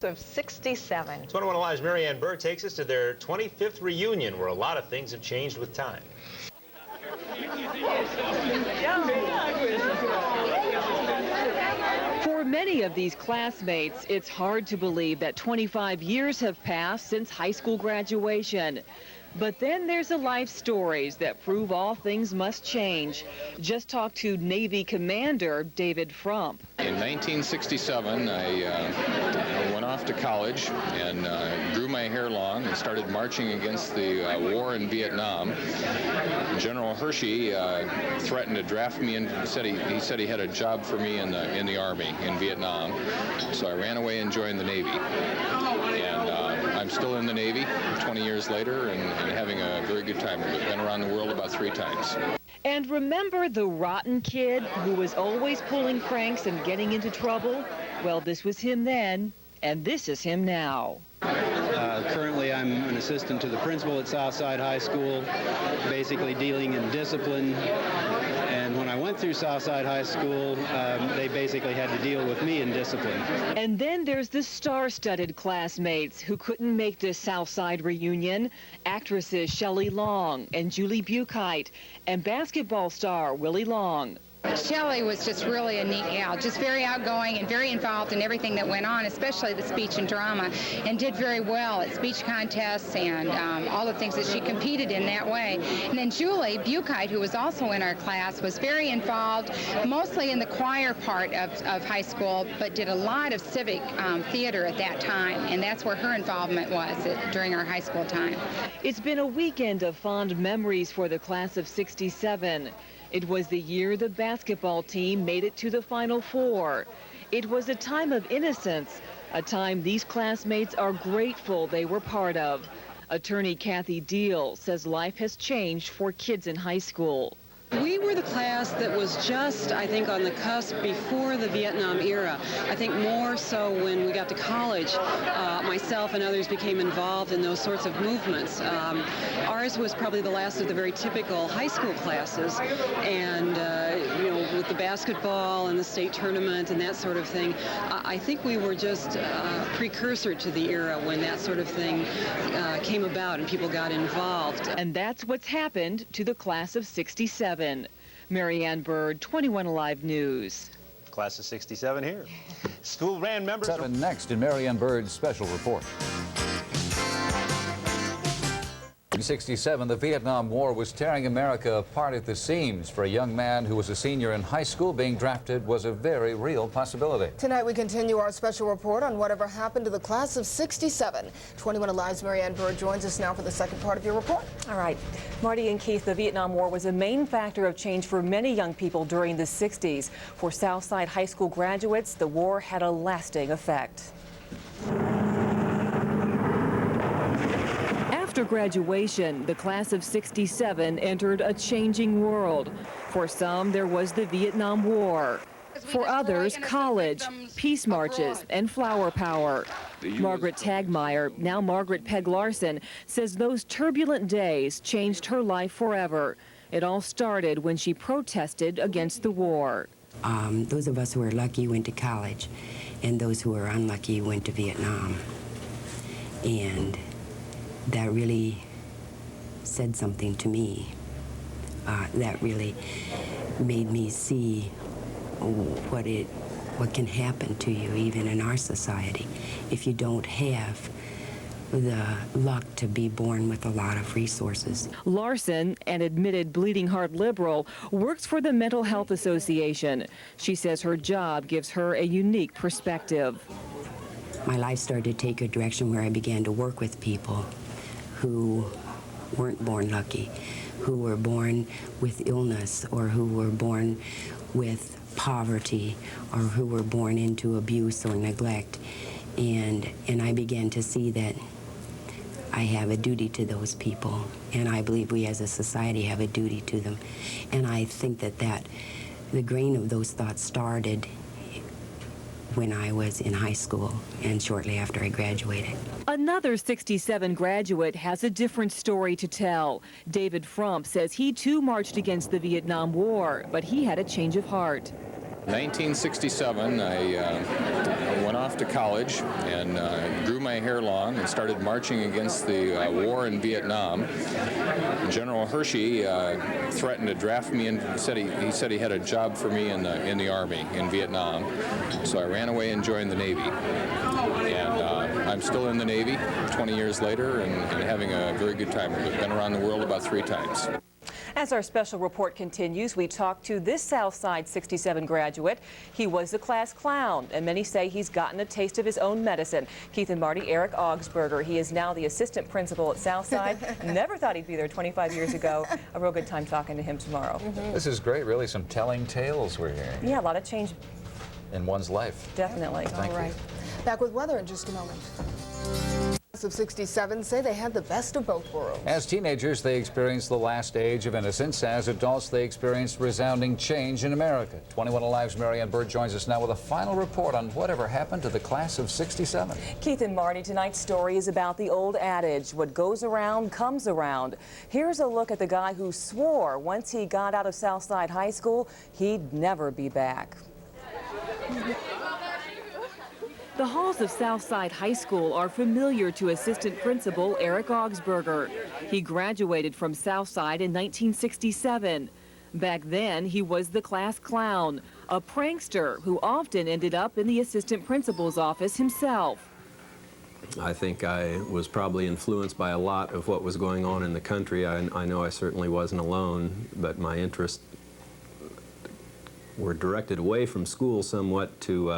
of 67. 21 Alive's Marianne Burr takes us to their 25th reunion, where a lot of things have changed with time. For many of these classmates, it's hard to believe that 25 years have passed since high school graduation. But then there's the life stories that prove all things must change. Just talked to Navy Commander David Frump. In 1967, I went off to college and grew my hair long and started marching against the war in Vietnam. General Hershey threatened to draft me in. He said he had a job for me in the Army in Vietnam. So I ran away and joined the Navy. And I'm still in the Navy 20 years later and having a very good time with it. Been around the world about 3 times. And remember the rotten kid who was always pulling pranks and getting into trouble? Well, this was him then, and this is him now. Currently, I'm an assistant to the principal at Southside High School, basically dealing in discipline. And when I went through Southside High School, they basically had to deal with me in discipline. And then there's the star-studded classmates who couldn't make this Southside reunion. Actresses Shelley Long and Julie Buchheit, and basketball star Willie Long. Shelley was just really a neat gal, just very outgoing and very involved in everything that went on, especially the speech and drama, and did very well at speech contests and all the things that she competed in that way. And then Julie Buchheit, who was also in our class, was very involved, mostly in the choir part of high school, but did a lot of civic theater at that time, and that's where her involvement was during our high school time. It's been a weekend of fond memories for the class of '67. It was the year the basketball team made it to the Final Four. It was a time of innocence, a time these classmates are grateful they were part of. Attorney Kathy Deal says life has changed for kids in high school. We were the class that was just, I think, on the cusp before the Vietnam era. I think more so when we got to college, myself and others became involved in those sorts of movements. Ours was probably the last of the very typical high school classes, and you know, with the basketball and the state tournament and that sort of thing, I think we were just a precursor to the era when that sort of thing came about and people got involved. And that's what's happened to the class of '67. Marianne Bird, 21 Alive News. Class of 67 here. School band members. 7 next in Marianne Bird's special report. In '67, the Vietnam War was tearing America apart at the seams. For a young man who was a senior in high school, being drafted was a very real possibility. Tonight, we continue our special report on whatever happened to the class of '67. 21 Alive's Marianne Bird joins us now for the second part of your report. All right. Marty and Keith, the Vietnam War was a main factor of change for many young people during the '60s. For Southside High School graduates, the war had a lasting effect. After graduation, the class of '67 entered a changing world. For some, there was the Vietnam War. For others, college, peace marches, and flower power. Margaret Tagmeyer, now Margaret Peg Larson, says those turbulent days changed her life forever. It all started when she protested against the war. Those of us who were lucky went to college, and those who were unlucky went to Vietnam. And that really said something to me. That really made me see what can happen to you even in our society if you don't have the luck to be born with a lot of resources. Larson, an admitted bleeding heart liberal, works for the Mental Health Association. She says her job gives her a unique perspective. My life started to take a direction where I began to work with people who weren't born lucky, who were born with illness, or who were born with poverty, or who were born into abuse or neglect. And I began to see that I have a duty to those people, and I believe we as a society have a duty to them. And I think that the grain of those thoughts started when I was in high school and shortly after I graduated. Another '67 graduate has a different story to tell. David Frump says he too marched against the Vietnam War, but he had a change of heart. In 1967, I went off to college and grew my hair long and started marching against the war in Vietnam. General Hershey threatened to draft me and he said he had a job for me in the Army in Vietnam. So I ran away and joined the Navy. And I'm still in the Navy 20 years later and having a very good time. I've been around the world about 3 times. As our special report continues, we talk to this Southside 67 graduate. He was the class clown, and many say he's gotten a taste of his own medicine. Keith and Marty, Eric Augsburger. He is now the assistant principal at Southside. Never thought he'd be there 25 years ago. A real good time talking to him tomorrow. This is great, really, some telling tales we're hearing. Yeah, a lot of change. In one's life. Definitely. All right. Back with weather in just a moment. Of 67 say they had the best of both worlds. As teenagers, they experienced the last age of innocence. As adults, they experienced resounding change in America. 21 Alive's Marianne Bird joins us now with a final report on whatever happened to the class of 67. Keith and Marty, tonight's story is about the old adage, what goes around comes around. Here's a look at the guy who swore once he got out of Southside High School, he'd never be back. The halls of Southside High School are familiar to assistant principal Eric Augsburger. He graduated from Southside in 1967. Back then, he was the class clown, a prankster who often ended up in the assistant principal's office himself. I think I was probably influenced by a lot of what was going on in the country. I know I certainly wasn't alone, but my interests were directed away from school somewhat to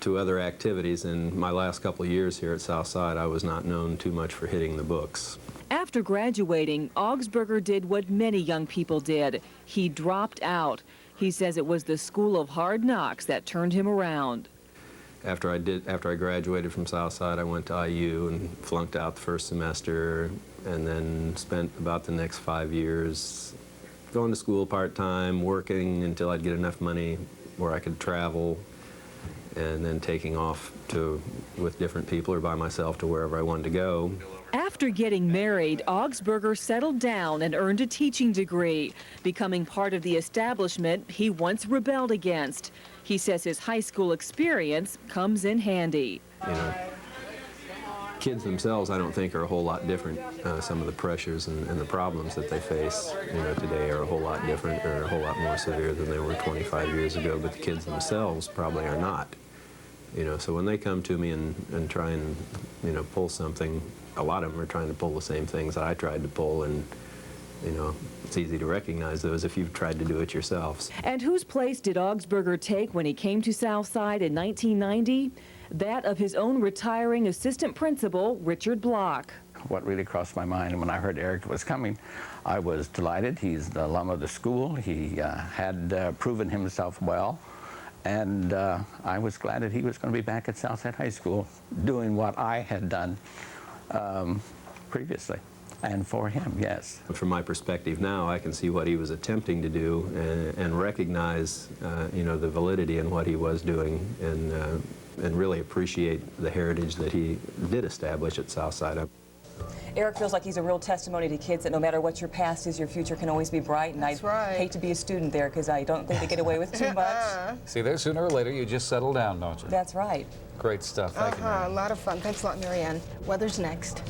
other activities. In my last couple of years here at Southside, I was not known too much for hitting the books. After graduating, Augsburger did what many young people did. He dropped out. He says it was the school of hard knocks that turned him around. After I graduated from Southside, I went to IU and flunked out the first semester, and then spent about the next 5 years going to school part-time, working until I'd get enough money where I could travel, and then taking off with different people or by myself to wherever I wanted to go. After getting married, Augsburger settled down and earned a teaching degree, becoming part of the establishment he once rebelled against. He says his high school experience comes in handy. You know, kids themselves, I don't think, are a whole lot different. Some of the pressures and the problems that they face, today are a whole lot different, or a whole lot more severe than they were 25 years ago, but the kids themselves probably are not. So when they come to me and try and, pull something, a lot of them are trying to pull the same things that I tried to pull, and, it's easy to recognize those if you've tried to do it yourselves. And whose place did Augsburger take when he came to Southside in 1990? That of his own retiring assistant principal, Richard Block. What really crossed my mind when I heard Eric was coming, I was delighted. He's the alum of the school. He had proven himself well. And I was glad that he was going to be back at Southside High School doing what I had done previously. And for him, yes. From my perspective now, I can see what he was attempting to do and recognize, the validity in what he was doing, and really appreciate the heritage that he did establish at Southside. Eric feels like he's a real testimony to kids that no matter what your past is, your future can always be bright. And That's right. hate to be a student there because I don't think they get away with too much. See, there sooner or later you just settle down, don't you? That's right. Great stuff. Thank you, Marianne. A lot of fun. Thanks a lot, Marianne. Weather's next.